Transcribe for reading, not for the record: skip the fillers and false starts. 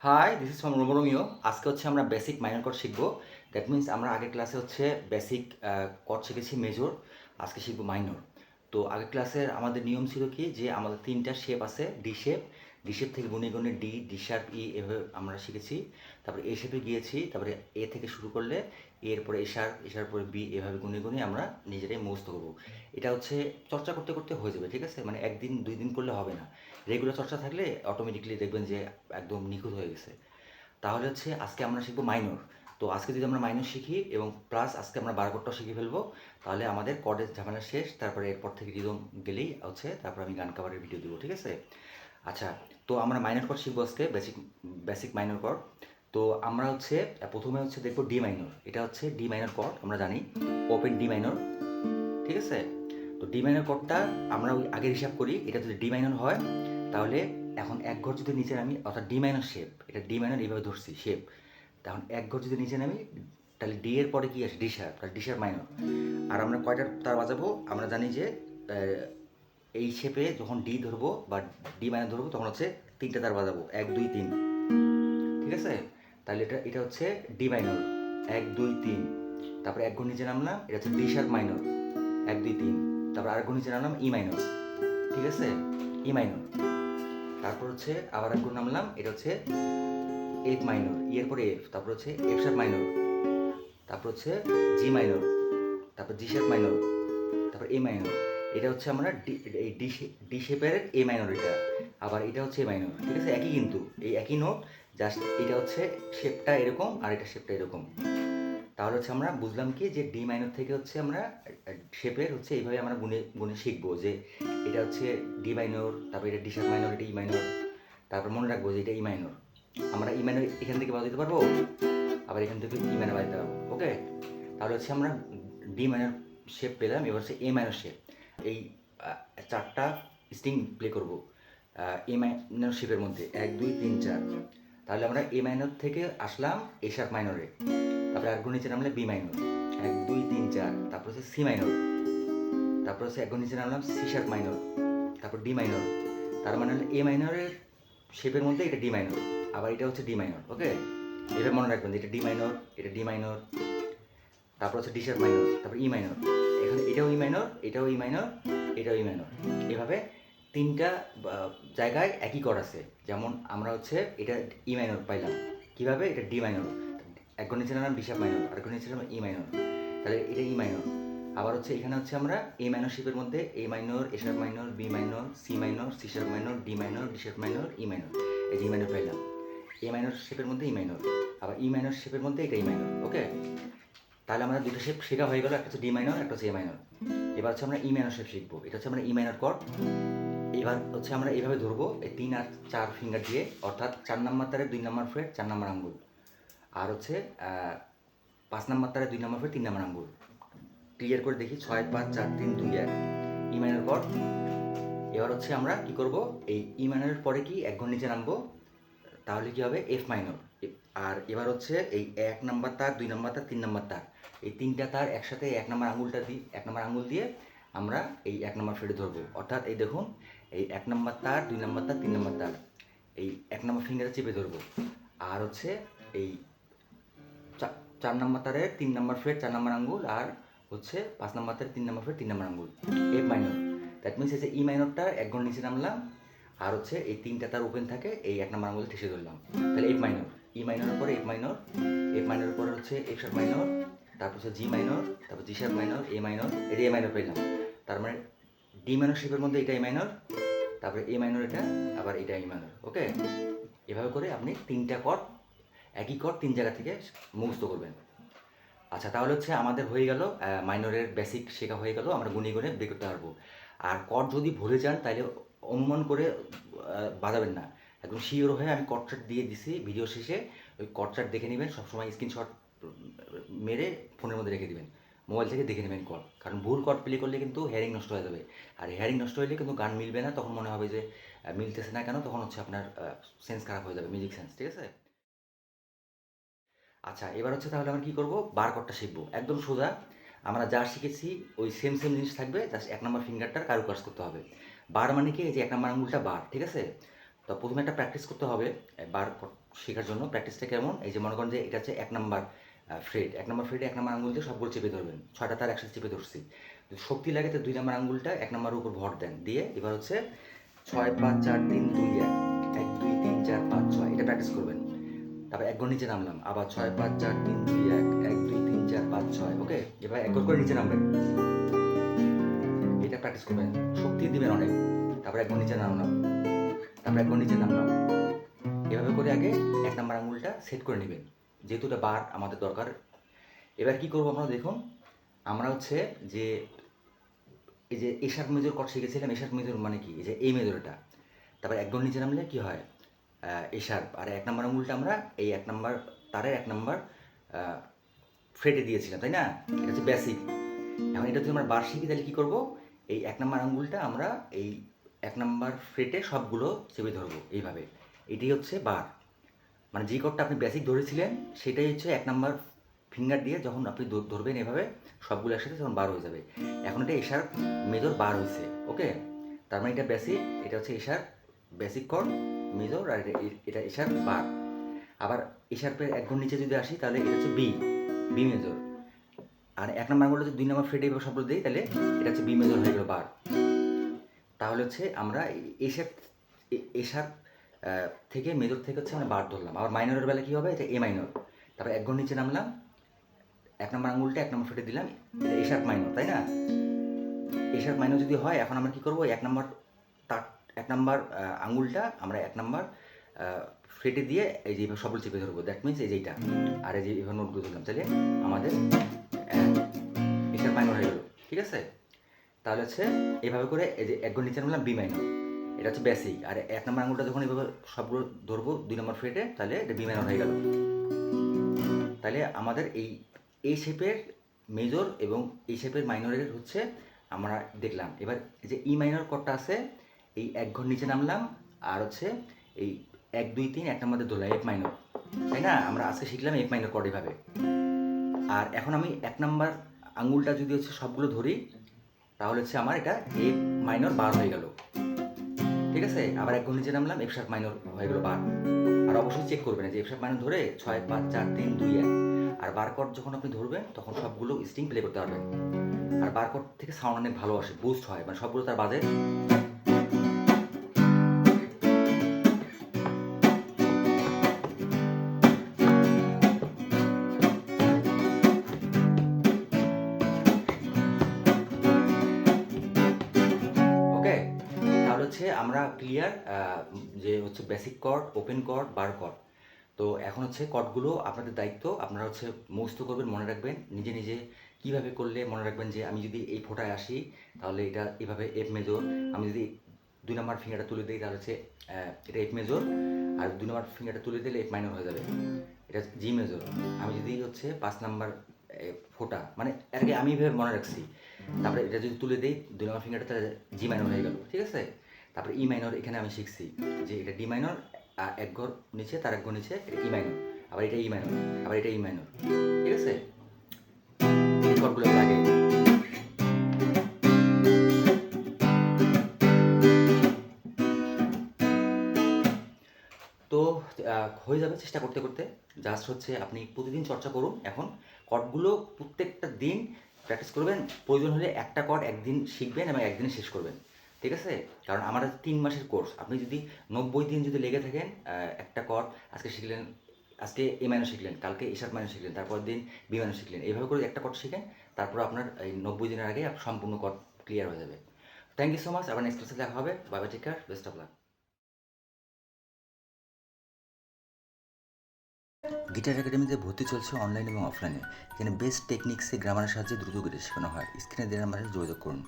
High, this is from Romeo. আজকে হচ্ছে আমরা বেসিক মাইনর কর্ড শিখবো। দ্যাট মিন্স আমরা আগের ক্লাসে হচ্ছে বেসিক কর্ড শিখেছি মেজর, আজকে শিখবো মাইনর। তো আগের ক্লাসের আমাদের নিয়ম ছিল কি যে আমাদের তিনটা শেপ আছে, ডি শেপ থেকে গুণে গুণে ডি শার্প ই এভাবে আমরা শিখেছি। তারপরে এ শেপে গিয়েছি, তারপরে এ থেকে শুরু করলে এরপরে এ শার্প পরে বি, এভাবে গুণে গুণে আমরা নিজেরাই মুখস্থ করবো। এটা হচ্ছে চর্চা করতে করতে হয়ে যাবে, ঠিক আছে? মানে একদিন দুই দিন করলে হবে না, রেগুলার চর্চা থাকলে অটোমেটিকলি দেখবেন যে একদম নিখুঁত হয়ে গেছে। তাহলে হচ্ছে আজকে আমরা শিখবো মাইনর। তো আজকে যদি আমরা মাইনর শিখি এবং প্লাস আজকে আমরা বার কোডটাও শিখে ফেলবো, তাহলে আমাদের কর্ডের ঝামেলা শেষ। তারপরে এরপর থেকে রিদম গেলেই হচ্ছে, তারপর আমি গান কাভারের ভিডিও দেবো, ঠিক আছে? আচ্ছা, তো আমরা মাইনর কর্ড শিখবো আজকে, বেসিক বেসিক মাইনর কর্ড। তো আমরা হচ্ছে প্রথমে হচ্ছে দেখবো ডি মাইনর। এটা হচ্ছে ডি মাইনর কর্ড, আমরা জানি ওপেন ডি মাইনর, ঠিক আছে? তো ডি মাইনর কর্ডটা আমরা ওই আগের হিসাব করি, এটা যদি ডি মাইনর হয় তাহলে এখন এক ঘর যদি নিচে নামি, অর্থাৎ ডি মাইনর শেপ, এটা ডি মাইনর এইভাবে ধরছি শেপ। তখন এক ঘর যদি নিচে নামি তাহলে ডি এর পরে কি আসে? ডি শার্প, তাহলে ডি শার্প মাইনর। আর আমরা কয়টা তার বাজাবো? আমরা জানি যে এই শেপে যখন ডি ধরবো বা ডি মাইনর ধরবো তখন হচ্ছে তিনটা তার বাজাবো, এক দুই তিন, ঠিক আছে? তাহলে এটা এটা হচ্ছে ডি মাইনর, এক দুই তিন। তারপরে এক ঘর নিচে নামলাম, এটা হচ্ছে ডি শার্প মাইনর, এক দুই তিন। তারপর আরেক ঘর নিচে নামলাম ই মাইনর, ঠিক আছে? E minor. তারপর হচ্ছে আবার এক ঘর নামলাম, এটা হচ্ছে এফ মাইনর, ই এর পরে এফ, তারপর হচ্ছে এফ শার্প মাইনর, তারপর হচ্ছে জি মাইনর, তারপর জি শার্প মাইনর, তারপর এ মাইনর। এটা হচ্ছে আমরা এই ডি শেপের এ মাইনর এটা। আবার এটা হচ্ছে এ মাইনর, ঠিক আছে? একই কিন্তু এই একই নোট, জাস্ট এটা হচ্ছে শেপটা এরকম আর এটা শেপটা এরকম। তাহলে হচ্ছে আমরা বুঝলাম কি যে ডি মাইনর থেকে হচ্ছে আমরা শেপের হচ্ছে এইভাবে আমরা গুনে গুনে শিখবো যে এটা হচ্ছে ডি মাইনর, তারপর এটা ডি শার্প মাইনর, এটা ই মাইনর। তারপর মনে রাখবো যে এটা ই মাইনর। আমরা ই মাইনর এখান থেকে বাজাতে পারবো, আবার এখান থেকে ই মাইনর বাজাতে পারবো, ওকে? তাহলে হচ্ছে আমরা ডি মাইনর শেপ পেলাম, এবার হচ্ছে এ মাইনর শেপ। এই চারটা স্ট্রিং প্লে করবো এ মাইনর শেপের মধ্যে, এক দুই তিন চার। তাহলে আমরা এ মাইনর থেকে আসলাম এ শার্প মাইনরে, তারপরে এক ঘর নিচে নামলে বি মাইনর, এক দুই তিন চার। তারপর হচ্ছে সি মাইনর, তারপর হচ্ছে এক ঘর নিচে নামলাম সি শার্প মাইনর, তারপর ডি মাইনর। তার মানে হলো এ মাইনরের শেপের মধ্যে এটা ডি মাইনর, আবার এটা হচ্ছে ডি মাইনর, ওকে? এভাবে মনে রাখবেন এটা ডি মাইনর, এটা ডি মাইনর, তারপর হচ্ছে ডি শার্প মাইনর, তারপর ই মাইনর। এখানে এটাও ই মাইনর, এটাও ই মাইনর, এটাও ই মাইনর। এভাবে তিনটা জায়গায় একই কর্ড আছে। যেমন আমরা হচ্ছে এটা ই মাইনর পাইলাম, কিভাবে? এটা ডি মাইনর, এক ঘর নিচে নামলাম ডি শার্প মাইনর, আরেক ঘর নিচে নামলাম ই মাইনর, তাহলে এটা ই মাইনর। আবার হচ্ছে এখানে হচ্ছে আমরা এ মাইনর শেপের মধ্যে A minor, A sharp minor, B minor, C minor, C sharp minor, D minor, D sharp minor, E minor. এই যে ই মাইনর পাইলাম, এ মাইনর শেপের মধ্যে ই মাইনর, আবার ই মাইনর শেপের মধ্যে এটা ই মাইনর, ওকে? তাহলে আমাদের দুটো শেপ শেখা হয়ে গেল, একটা হচ্ছে ডি মাইনর, একটা হচ্ছে এ মাইনর। এবার হচ্ছে আমরা ই মাইনর শেপ শিখবো, এটা হচ্ছে আমরা ই মাইনর কর্ড। এবার হচ্ছে আমরা এইভাবে ধরবো এই 3 আর 4 ফিঙ্গার দিয়ে, অর্থাৎ 4 নাম্বার তারে 2 নাম্বার ফ্রেট 4 নাম্বার আঙ্গুল, আর হচ্ছে 5 নাম্বার তারে 2 নাম্বার ফ্রেট 3 নাম্বার আঙ্গুল। ক্লিয়ার করে দেখি, 6 5 4 3 2 1, ই মাইনর কর্ড। এবার হচ্ছে আমরা কি করব, এই ই মাইনরের পরে কি এক ঘর নিচে নামবো, তাহলে কি হবে? F minor. আর এবার হচ্ছে এই 1 নাম্বার তার, 2 নাম্বার তার, 3 নাম্বার তার, এই তিনটা তার একসাথে 1 নাম্বার আঙুলটা দিই, 1 নাম্বার আঙুল দিয়ে আমরা এই 1 নাম্বার ফ্রেটে ধরবো। অর্থাৎ এই দেখুন, এই 1 নাম্বার তার, 2 নাম্বার তার, 3 নাম্বার তার, এই 1 নাম্বার ফিঙ্গারে চেপে ধরবো। আর হচ্ছে এই 4 নাম্বার তারের 3 নাম্বার ফ্রেট 4 নাম্বার আঙুল, আর হচ্ছে 5 নাম্বার তারের 3 নাম্বার ফ্রেট 3 নাম্বার আঙুল, এফ মাইনর। দ্যাট মিনস এই যে ই মাইনরটা এক ঘর নিচে নামলাম, আর হচ্ছে এই তিনটা তার ওপেন থাকে, এই 1 নাম্বার আঙুল ঠেসে ধরলাম, তাহলে এফ মাইনর। ই মাইনরের পরে এফ মাইনর, এফ মাইনরের পরে হচ্ছে এফ শার্প মাইনর, তারপর হচ্ছে জি মাইনর, তারপর জি শার্প মাইনর, এ মাইনর, এটা এ মাইনর পেলাম। তার মানে ডি মাইনর শেপের মধ্যে এটা এ মাইনর, তারপরে এ মাইনর এটা, আবার এটা ই মাইনর, ওকে? এভাবে করে আপনি তিনটা কর্ড, একই কর্ড 3 জায়গা থেকে মুখস্থ করবেন। আচ্ছা, তাহলে হচ্ছে আমাদের হয়ে গেল মাইনরের বেসিক শেখা হয়ে গেল, আমরা গুনে গুনে বের করতে পারবো। আর কর্ড যদি ভুলে যান তাহলে অনুমান করে বাজাবেন না, একদম শিওর হয়ে আমি কর্ড চার্ট দিয়ে দিছি ভিডিও শেষে, ওই কর্ড চার্ট দেখে নেবেন, সবসময় স্ক্রিনশট মেরে ফোনের মধ্যে রেখে দেবেন, মোবাইল থেকে দেখে নেবেন কর্ড। কারণ ভুল কর্ড প্লে করলে কিন্তু হেয়ারিং নষ্ট হয়ে যাবে, আর হেয়ারিং নষ্ট হলে কিন্তু গান মিলবে না, তখন মনে হবে যে মিলতেছে না কেন, তখন হচ্ছে আপনার সেন্স খারাপ হয়ে যাবে, মিউজিক সেন্স, ঠিক আছে? আচ্ছা, এবার হচ্ছে তাহলে আমরা কী করবো, বার কোডটা শিখবো একদম সোজা। আমরা যা শিখেছি ওই সেম সেম জিনিস থাকবে, জাস্ট 1 নাম্বার ফিঙ্গারটার কারুকাজ করতে হবে। বার মানে কি, এই যে 1 নাম্বার আঙুলটা বার, ঠিক আছে? তো প্রথমে একটা প্র্যাকটিস করতে হবে বার শেখার জন্য প্র্যাকটিসটা কেমন, এই যে মনে করেন যে এটা হচ্ছে 1 নাম্বার ফ্রেড, 1 নাম্বার ফ্রেডে 1 নাম্বার আঙুল দিয়ে সবগুলো চেপে ধরবেন, 6টা তার একসাথে চেপে ধরছি। যদি শক্তি লাগে তো 2 নাম্বার আঙুলটা 1 নাম্বারের উপর ভর দেন, দিয়ে এবার হচ্ছে 6 5 4 3 2 1, 1 2 3 4 5 6, এটা প্র্যাকটিস করবেন। তারপর এক ঘর নিচে নামলাম, আবার 6 5 4 3 2 1, 1 2 3 4 5 6, ওকে। এবার এক ঘর করে নিচে নামবেন, এটা প্র্যাকটিস করবেন, শক্তি দিবেন অনেক। তারপর এক ঘর নিচে নামলাম, তারপর এক ঘর নিচে নামলাম, এভাবে করে আগে 1 নাম্বার আঙুলটা সেট করে নেবেন, যেহেতু এটা বার আমাদের দরকার। এবার কি করবো আমরা দেখুন, আমরা হচ্ছে যে এই যে এ শার্প মেজর কট শিখেছিলাম, এ শার্প মেজর মানে কি, এই যে এই মেজরটা, তারপর এক ঘর নিচে নামলে কি হয়, এ শার্প, আর 1 নাম্বার আঙুলটা আমরা এই 1 নাম্বার তারের 1 নাম্বার ফ্রেটে দিয়েছিলাম, তাই না? এটা হচ্ছে বেসিক। এখন এটা যদি আমরা বার শিখি তাহলে কী করবো, এই 1 নাম্বার আঙুলটা আমরা এই 1 নাম্বার ফ্রেটে সবগুলো চেপে ধরবো এইভাবে, এটাই হচ্ছে বার। মানে যে কর্ডটা আপনি বেসিক ধরেছিলেন সেটাই হচ্ছে 1 নাম্বার ফিঙ্গার দিয়ে যখন আপনি ধরবেন এভাবে সবগুলো একসাথে তখন বার হয়ে যাবে। এখন এটা এ শার্প মেজর বার হয়েছে, ওকে। তার মানে এটা বেসিক, এটা হচ্ছে এ শার্প বেসিক কর্ড মেজর, আর এটা এ শার্প বার। আবার এ শার্পের এক ঘর নিচে যদি আসি তাহলে এটা হচ্ছে বি, বি মেজর। আর 1 নাম্বার আঙুলটা যদি 2 নাম্বার ফ্রেটে এভাবে সবগুলো দিই তাহলে এটা হচ্ছে বি মেজর হয়ে গেল বার। তাহলে হচ্ছে আমরা এ শার্প, এ শার্প থেকে মেজর থেকে হচ্ছে আমরা বার ধরলাম। আবার মাইনরের বেলা কী হবে, এটা এ মাইনর। তারপরে এক ঘর নিচে নামলাম, 1 নাম্বার আঙুলটা 1 নাম্বার ফ্রেটে দিলাম, এটা এ শার্প মাইনর, তাই না? এ শার্প মাইনর যদি হয়, এখন আমরা কী করবো, 1 নাম্বার তার 1 নাম্বার আঙুলটা আমরা 1 নাম্বার ফ্রেটে দিয়ে এই যে এভাবে সবগুলো চেপে ধরবো, দ্যাট মিনস এই যে এইটা, আর এই যে এভাবে নোটগুলো ধরলাম, তাহলে আমাদের এ শার্প মাইনর হয়ে গেল, ঠিক আছে? তাহলে হচ্ছে এভাবে করে এই যে এক ঘর নিচে নামলাম বি মাইনর, এটা হচ্ছে বেসিক। আর 1 নাম্বার আঙুলটা যখন এভাবে সবগুলো ধরবো 2 নাম্বার ফ্রেটে, তাহলে এটা বি মাইনর হয়ে গেল। তাহলে আমাদের এই শেপের মেজর এবং এই শেপের মাইনরের হচ্ছে আমরা দেখলাম। এবার যে ই মাইনর কর্ডটা আছে, এই এক ঘর নিচে নামলাম, আর হচ্ছে এই 1 2 3 1 নাম্বার দিয়ে ধরলাম এফ মাইনর, তাই না? আমরা আজকে শিখলাম এফ মাইনর কর্ড এভাবে। আর এখন আমি 1 নাম্বার আঙুলটা যদি হচ্ছে সবগুলো ধরি তাহলে হচ্ছে আমার এটা এফ মাইনর বার হয়ে গেল, ঠিক আছে? আবার এক ঘর নিচে নামলাম, এফ শার্প মাইনর হয়ে গেল বার। আর অবশ্যই চেক করবেন যে এফ শার্প মাইনর ধরে 6 5 4 3 2 1, আর বার কর্ড যখন আপনি ধরবেন তখন সবগুলো স্ট্রিং প্লে করতে পারবেন। আর বার কর্ড থেকে সাউন্ড অনেক ভালো আসে, বুস্ট হয়, মানে সবগুলো তার বাজে। ওকে, তাহলে হচ্ছে আমরা ক্লিয়ার যে হচ্ছে বেসিক কর্ড, ওপেন কর্ড, বার কর্ড। তো এখন হচ্ছে কর্ডগুলো আপনাদের দায়িত্ব, আপনারা হচ্ছে মুখস্থ করবেন, মনে রাখবেন নিজে নিজে কীভাবে করলে মনে রাখবেন যে আমি যদি এই ফোঁটায় আসি তাহলে এটা এভাবে এফ মেজর, আমি যদি 2 নাম্বার ফিঙ্গারটা তুলে দিই তাহলে হচ্ছে এটা এফ মেজর, আর 2 নাম্বার ফিঙ্গারটা তুলে দিলে এফ মাইনর হয়ে যাবে, এটা জি মেজর। আমি যদি হচ্ছে 5 নাম্বার ফোঁটা, মানে আর কি আমি এভাবে মনে রাখছি। তারপরে এটা যদি তুলে দিই 2 নাম্বার ফিঙ্গারটা, তাহলে জি মাইনর হয়ে গেল, ঠিক আছে? তারপরে ই মাইনর এখানে আমি শিখছি যে এটা ডি মাইনর, আর এক ঘর নিচে তার এক ঘর নিচে এটা ই মাইনর, আবার এটা ই মাইনর, আবার এটা ই মাইনর, ঠিক আছে? এই কর্ডগুলো লাগে। তো হয়ে যাবে চেষ্টা করতে করতে, জাস্ট হচ্ছে আপনি প্রতিদিন চর্চা করুন। এখন কর্ডগুলো প্রত্যেকটা দিন প্র্যাকটিস করবেন, প্রয়োজন হলে একটা কর্ড একদিন শিখবেন এবং একদিনে শেষ করবেন, ঠিক আছে? কারণ আমার 3 মাসের কোর্স, আপনি যদি 90 দিন যদি লেগে থাকেন, একটা কর্ড আজকে শিখলেন, আজকে এ মাইনর শিখলেন, কালকে এ শার্প মাইনর শিখলেন, তারপর দিন বি মাইনর শিখলেন, এইভাবে করে একটা কর্ড শিখেন, তারপর আপনার এই 90 দিনের আগে সম্পূর্ণ কর্ড ক্লিয়ার হয়ে যাবে। থ্যাংক ইউ সো মাচ, আবার নেক্সট ক্লাসে দেখা হবে। Bye bye, take care, best of luck. Guitar একাডেমিতে ভর্তি চলছে অনলাইন এবং অফলাইনে। এখানে বেস্ট টেকনিক্সে গ্রামারের সাহায্যে দ্রুত গিটার শেখানো হয়। স্ক্রিনে দেওয়া নাম্বারে যোগাযোগ করুন।